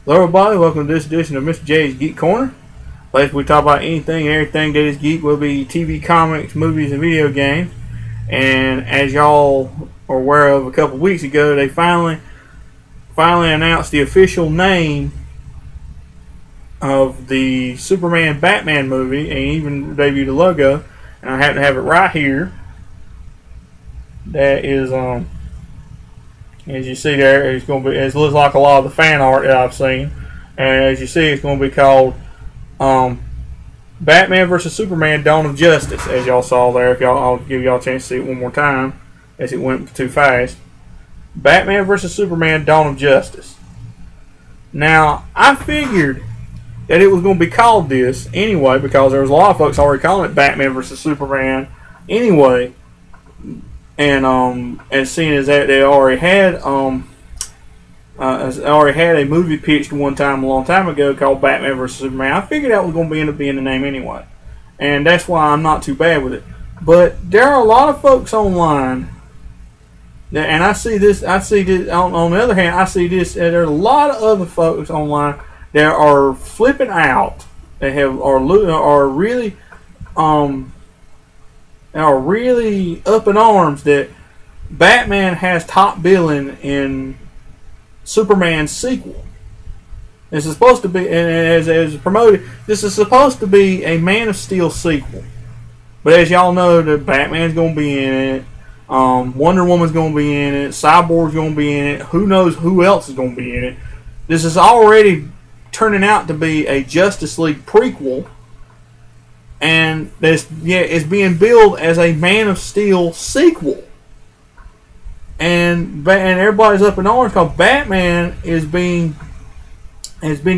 Hello everybody, welcome to this edition of Mr. J's Geek Corner. Place we talk about anything and everything that is geek, will be TV, comics, movies, and video games. And as y'all are aware of, a couple weeks ago, they finally announced the official name of the Superman Batman movie, and even debuted the logo. And I happen to have it right here. That is as you see there, it's going to be. It looks like a lot of the fan art that I've seen, and as you see, it's going to be called Batman vs Superman: Dawn of Justice. As y'all saw there, I'll give y'all a chance to see it one more time, as it went too fast. Batman vs Superman: Dawn of Justice. Now, I figured that it was going to be called this anyway, because there was a lot of folks already calling it Batman vs Superman anyway. And seeing as that they already had a movie pitched one time a long time ago called Batman vs Superman, I figured that was going to end up being the name anyway, and that's why I'm not too bad with it. But there are a lot of folks online, and I see this. On the other hand, I see this. There's a lot of other folks online that are flipping out. They are really up in arms that Batman has top billing in Superman's sequel. This is supposed to be, and as promoted, this is supposed to be a Man of Steel sequel. But as y'all know, the Batman's going to be in it. Wonder Woman's going to be in it. Cyborg's going to be in it. Who knows who else is going to be in it? This is already turning out to be a Justice League prequel. And it's being billed as a Man of Steel sequel, and everybody's up in arms because Batman has been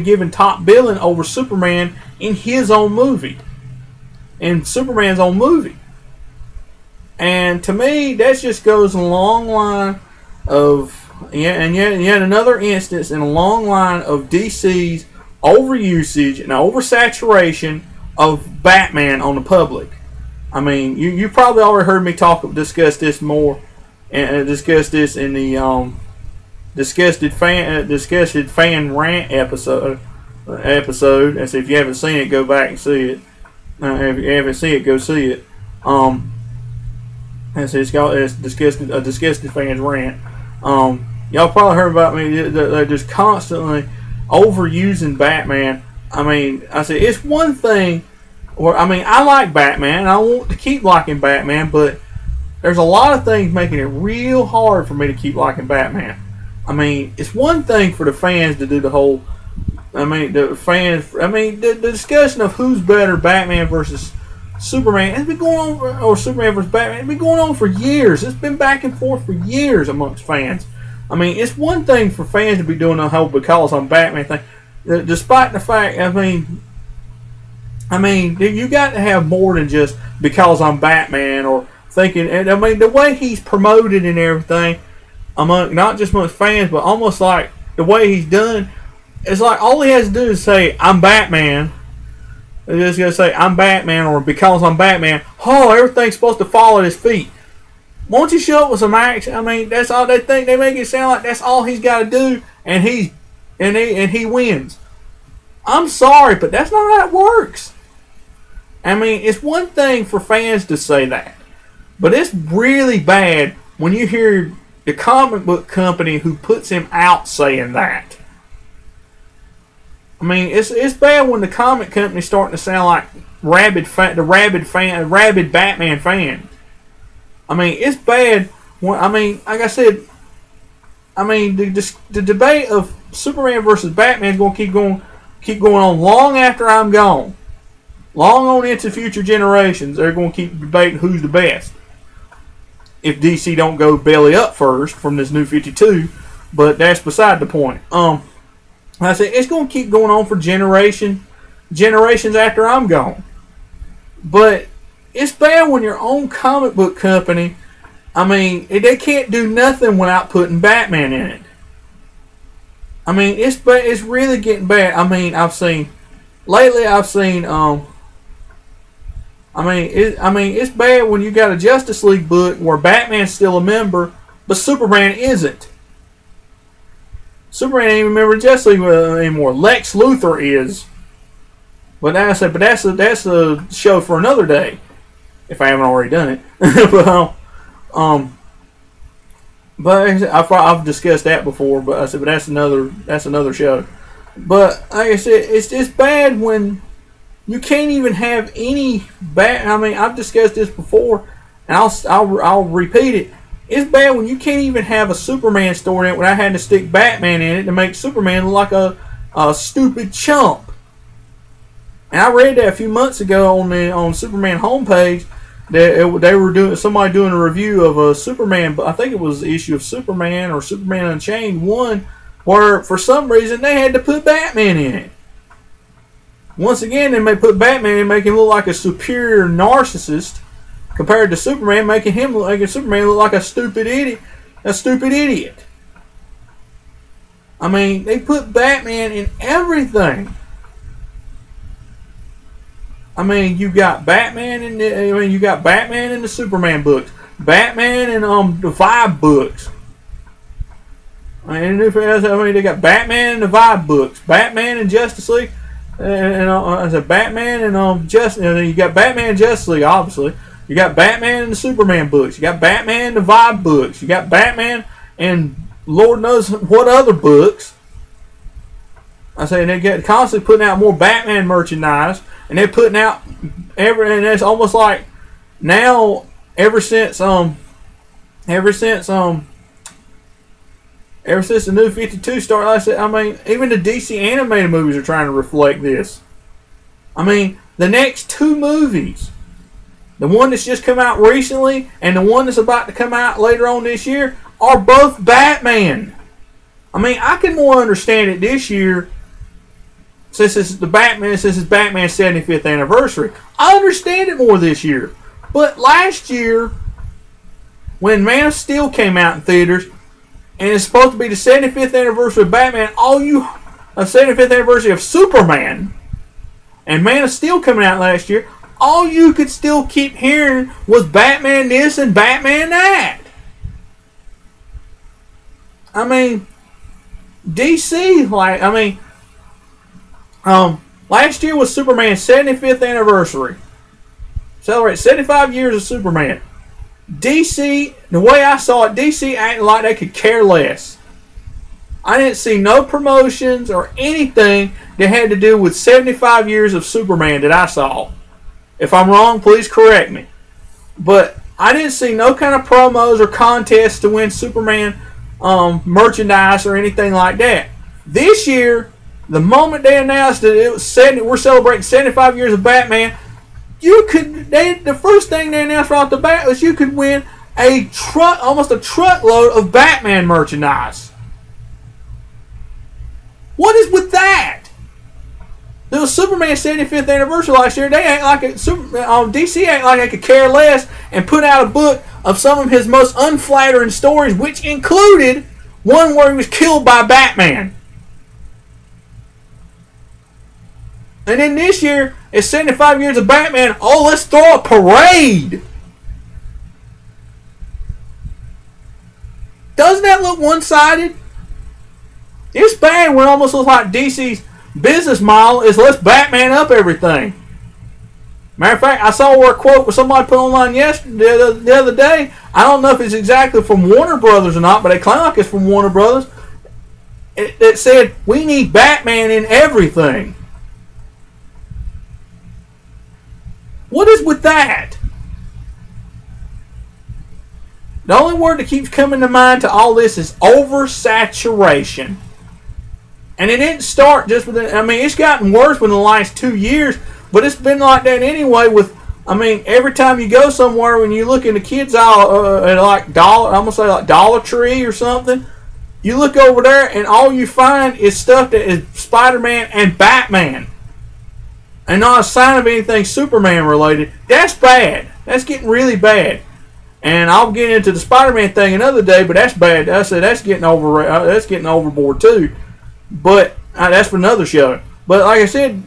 given top billing over Superman in his own movie, in Superman's own movie. And to me, that just goes a long line of yet another instance in a long line of DC's overusage and oversaturation of Batman on the public. I mean, you probably already heard me discuss this more, and discuss this in the disgusted fan rant episode. And so if you haven't seen it, go back and see it. If you haven't seen it, go see it. And so it's disgusted fans rant. Y'all probably heard about me. They're just constantly overusing Batman. I mean, I say it's one thing where, I mean, I like Batman, and I want to keep liking Batman, but there's a lot of things making it real hard for me to keep liking Batman. I mean, it's one thing for the fans to do the whole, the discussion of who's better, Batman versus Superman, it's been going on, or Superman versus Batman, it's been going on for years. It's been back and forth for years amongst fans. I mean, it's one thing for fans to be doing the whole because I'm Batman thing. Despite the fact, I mean, you got to have more than just because I'm Batman, or thinking. I mean, the way he's promoted and everything, not just amongst fans, but almost like the way he's done, it's like all he has to do is say, "I'm Batman." They're just gonna say, "I'm Batman," or "because I'm Batman." Oh, everything's supposed to fall at his feet. Won't you show up with some action? I mean, that's all they think. They make it sound like that's all he's got to do, and he wins. I'm sorry, but that's not how it works. I mean, it's one thing for fans to say that, but it's really bad when you hear the comic book company who puts him out saying that. I mean, it's bad when the comic company's starting to sound like rabid Batman fan. I mean, it's bad when, I mean, like I said, I mean, the debate of Superman versus Batman is going to keep going on long after I'm gone. Long on into future generations, they're going to keep debating who's the best. If DC don't go belly up first from this new 52, but that's beside the point. Like I said, it's going to keep going on for generations after I'm gone. But it's bad when your own comic book company, I mean, they can't do nothing without putting Batman in it. I mean, it's really getting bad. I mean, lately it's bad when you got a Justice League book where Batman's still a member, but Superman isn't. Superman ain't even a member of Justice League anymore. Lex Luthor is. But that's a show for another day, if I haven't already done it. But I've discussed that before. But I said, but that's another show. But like I said, it's just bad when you can't even have any bad. I mean, I've discussed this before, and I'll repeat it. It's bad when you can't even have a Superman story in it when I had to stick Batman in it to make Superman look like a stupid chump. And I read that a few months ago on Superman homepage that they were somebody doing a review of a Superman, but I think it was the issue of Superman or Superman Unchained 1, where for some reason they had to put Batman in it. Once again, they may put Batman and make him look like a superior narcissist compared to Superman, making Superman look like a stupid idiot. I mean, they put Batman in everything. I mean, you got Batman in the Superman books, Batman in the Vibe books. I mean, they got Batman in the Vibe books, Batman in Justice League, and I said Batman and you got Batman in Justice League, obviously. You got Batman in the Superman books. You got Batman in the Vibe books. You got Batman and Lord knows what other books. I say they get constantly putting out more Batman merchandise. And they're putting out and it's almost like now ever since the New 52 started, like I said, I mean, even the DC animated movies are trying to reflect this. I mean, the next two movies, the one that's just come out recently and the one that's about to come out later on this year, are both Batman. I mean, I can more understand it this year. Since it's Batman's 75th anniversary, I understand it more this year. But last year, when Man of Steel came out in theaters, and it's supposed to be the 75th anniversary of Batman, 75th anniversary of Superman, and Man of Steel coming out last year, all you could still keep hearing was Batman this and Batman that. I mean, DC, last year was Superman's 75th anniversary. Celebrate 75 years of Superman. DC, the way I saw it, DC acting like they could care less. I didn't see no promotions or anything that had to do with 75 years of Superman that I saw. If I'm wrong, please correct me. But I didn't see no kind of promos or contests to win Superman merchandise or anything like that. This year, the moment they announced that we're celebrating 75 years of Batman, the first thing they announced right off the bat was you could win almost a truckload of Batman merchandise. What is with that? There was Superman's 75th anniversary last year. They act like DC act like they could care less and put out a book of some of his most unflattering stories, which included one where he was killed by Batman. And then this year, it's 75 years of Batman. Oh, let's throw a parade. Doesn't that look one-sided? It's bad when it almost looks like DC's business model is let's Batman up everything. Matter of fact, I saw a quote where somebody put online the other day. I don't know if it's exactly from Warner Brothers or not, but they claim like it's from Warner Brothers. It said, we need Batman in everything. What is with that? The only word that keeps coming to mind to all this is oversaturation. And it didn't start just with it's gotten worse within the last 2 years, but it's been like that anyway every time you go somewhere, when you look in the kids' aisle at Dollar Tree or something, you look over there and all you find is stuff that is Spider-Man and Batman. And not a sign of anything Superman related. That's bad. That's getting really bad. And I'll get into the Spider-Man thing another day, but that's bad. I said that's getting overboard too. But that's for another show. But like I said,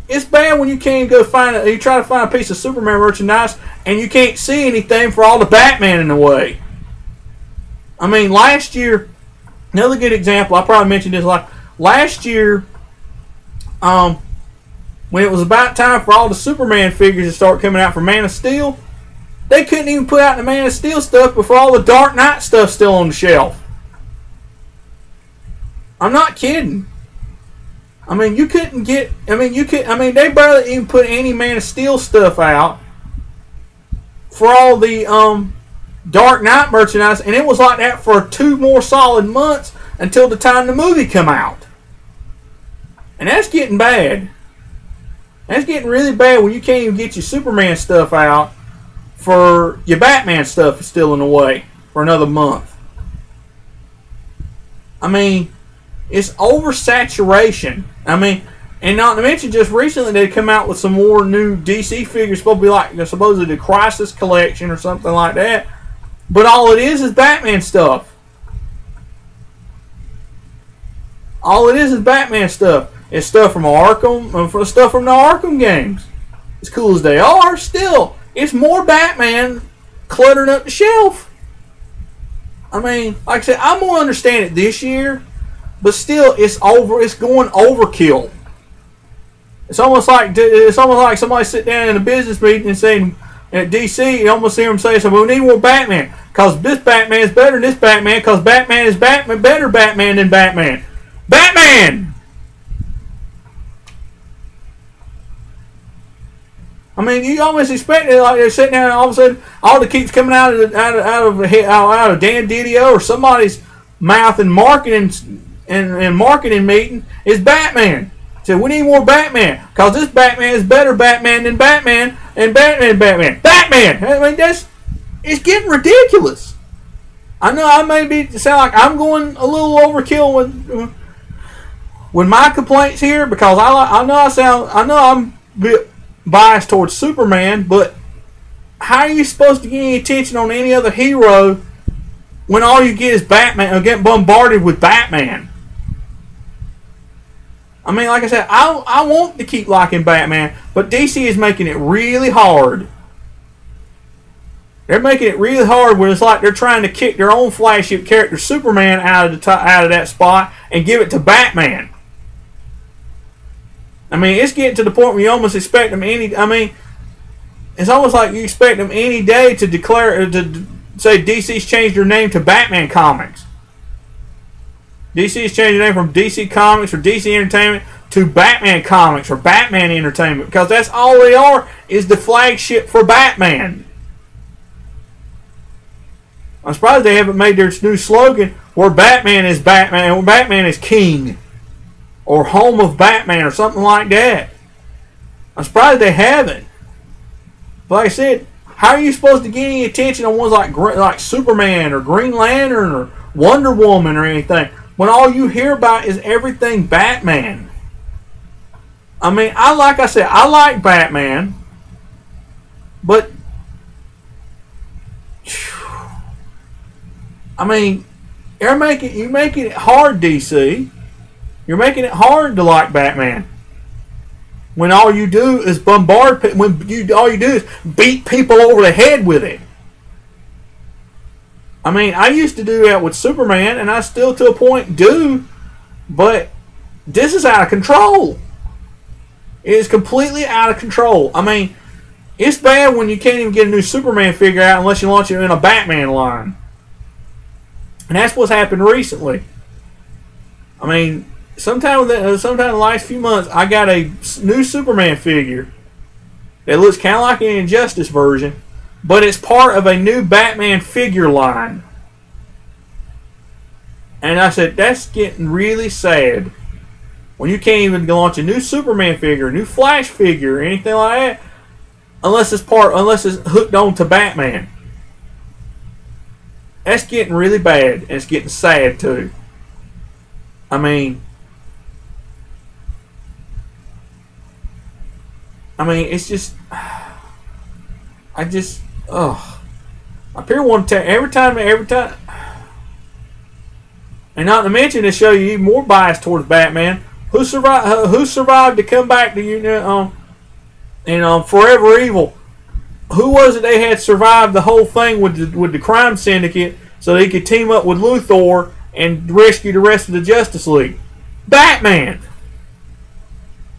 it's bad when you can't go you try to find a piece of Superman merchandise and you can't see anything for all the Batman in the way. I mean, last year Another good example, I probably mentioned this like last year, when it was about time for all the Superman figures to start coming out for Man of Steel, they couldn't even put out the Man of Steel stuff before all the Dark Knight stuff still on the shelf. I'm not kidding. I mean, you couldn't get. I mean, they barely even put any Man of Steel stuff out for all the Dark Knight merchandise, and it was like that for 2 more solid months until the time the movie come out. And that's getting bad. That's getting really bad when you can't even get your Superman stuff out for your Batman stuff is still in the way for another month. I mean, it's oversaturation. I mean, and not to mention just recently they come out with some more new DC figures supposed to be like they're supposedly the Crisis Collection or something like that. But all it is Batman stuff. All it is Batman stuff. It's stuff from Arkham, stuff from the Arkham games. As cool as they are, still, it's more Batman cluttering up the shelf. I mean, like I said, I'm gonna understand it this year, but still, it's going overkill. It's almost like somebody sit down in a business meeting and saying at DC, you almost hear them say, "So we need more Batman because this Batman is better than this Batman because Batman is better Batman than Batman." Batman. I mean, you almost expect it like they're sitting there and all of a sudden all that keeps coming out of Dan Didio or somebody's mouth in marketing and marketing meeting is Batman. So we need more Batman because this Batman is better Batman than Batman and Batman. I mean, it's getting ridiculous. I know I may sound like I'm going a little overkill with my complaints here because I know I'm a bit biased towards Superman, but how are you supposed to get any attention on any other hero when all you get is Batman or get bombarded with Batman? I mean, like I said, I want to keep liking Batman, but DC is making it really hard. They're making it really hard where it's like they're trying to kick their own flagship character Superman out of that spot and give it to Batman. I mean, it's getting to the point where you almost expect them it's almost like you expect them any day to say DC's changed their name to Batman Comics. DC's changed their name from DC Comics or DC Entertainment to Batman Comics or Batman Entertainment because that's all they are is the flagship for Batman. I'm surprised they haven't made their new slogan where Batman is Batman and Batman is King. Or Home of Batman or something like that. I'm surprised they haven't. But like I said, how are you supposed to get any attention on ones like Superman or Green Lantern or Wonder Woman or anything when all you hear about is everything Batman? I mean, I like Batman, but I mean, you're making it hard, DC. You're making it hard to like Batman when all you do is bombard. All you do is beat people over the head with it. I mean, I used to do that with Superman, and I still, to a point, do. But this is out of control. It is completely out of control. I mean, it's bad when you can't even get a new Superman figure out unless you launch it in a Batman line, and that's what's happened recently. I mean. Sometime in the last few months, I got a new Superman figure that looks kind of like an Injustice version, but it's part of a new Batman figure line. And I said, that's getting really sad. When you can't even launch a new Superman figure, a new Flash figure, or anything like that, unless it's hooked on to Batman. That's getting really bad, and it's getting sad too. I mean, it's just, I appear one to every time, and not to mention to show you even more bias towards Batman. Who survived to come back to Forever Evil? Who was it they had survived the whole thing with the crime syndicate so they could team up with Luthor and rescue the rest of the Justice League? Batman.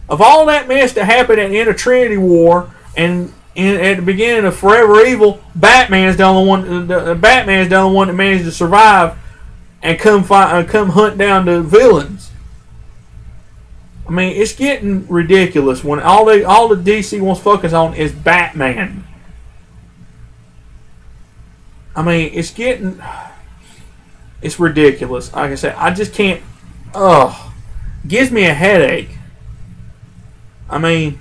Of all that mess that happened at the end of Trinity War and at the beginning of Forever Evil, Batman's the only one. Batman's the only one that managed to survive and come hunt down the villains. I mean, it's getting ridiculous when all the DC wants to focus on is Batman. I mean, it's ridiculous. Like I said, I just can't. Gives me a headache. I mean,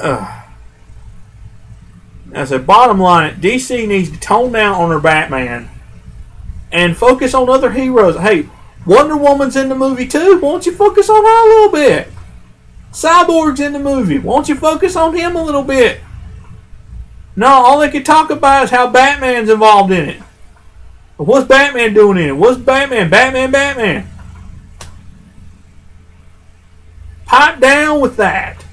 I said, bottom line, DC needs to tone down on their Batman and focus on other heroes. Hey, Wonder Woman's in the movie too. Won't you focus on her a little bit? Cyborg's in the movie. Won't you focus on him a little bit? No, all they can talk about is how Batman's involved in it. But what's Batman doing in it? What's Batman? Batman. Pipe down with that.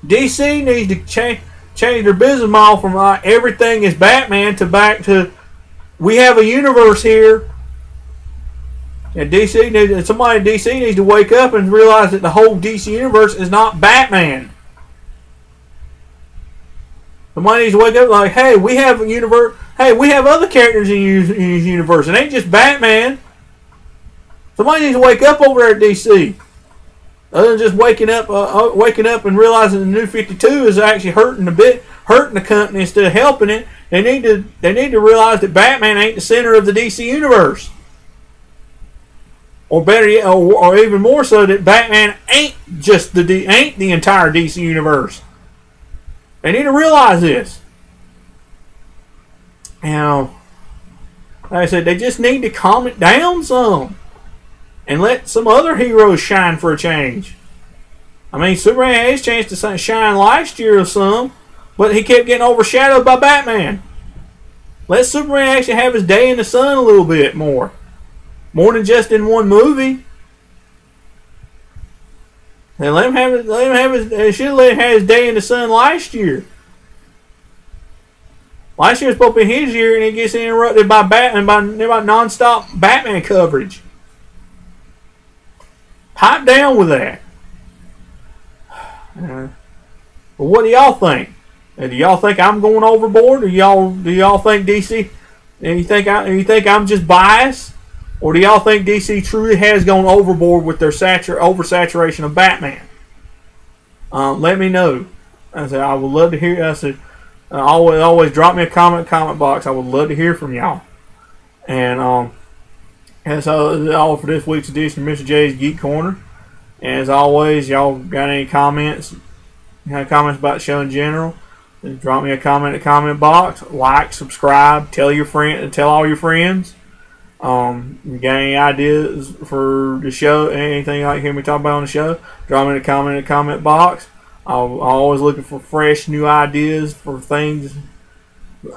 DC needs to change their business model from everything is Batman to back to we have a universe here. And somebody in DC needs to wake up and realize that the whole DC universe is not Batman. Somebody needs to wake up like, hey, we have a universe. Hey, we have other characters in his universe. It ain't just Batman. Somebody needs to wake up over there at DC. Other than just waking up and realizing the New 52 is actually hurting the company instead of helping it. They need to realize that Batman ain't the center of the DC universe. Or better yet, or even more so, that Batman ain't just ain't the entire DC universe. They need to realize this. Now, like I said, they just need to calm it down some and let some other heroes shine for a change. I mean, Superman had his chance to shine last year or some, but he kept getting overshadowed by Batman. Let Superman actually have his day in the sun a little bit more. More than just in one movie. And let him have his day in the sun last year. Last year was supposed to be his year, and he gets interrupted by Batman by non-stop Batman coverage. Pipe down with that. Well, what do y'all think? Do y'all think I'm going overboard, or do y'all think DC? And you think I'm just biased? Or do y'all think DC truly has gone overboard with their oversaturation of Batman? Let me know. I said I would love to hear. I said always drop me a comment box. I would love to hear from y'all. And so that's all for this week's edition of Mr. J's Geek Corner. And as always, y'all got any comments? Comments about the show in general? Then drop me a comment in the comment box. Like, subscribe, tell all your friends. You got any ideas for the show? Anything you like to hear me talk about on the show? Drop me a comment in the comment box. I'm always looking for fresh, new ideas for things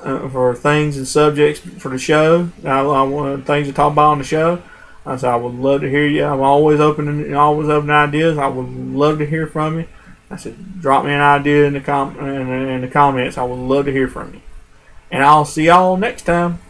and subjects for the show. I want things to talk about on the show. So I would love to hear you. I'm always open to ideas. I would love to hear from you. I said, drop me an idea in the comments. I would love to hear from you. And I'll see y'all next time.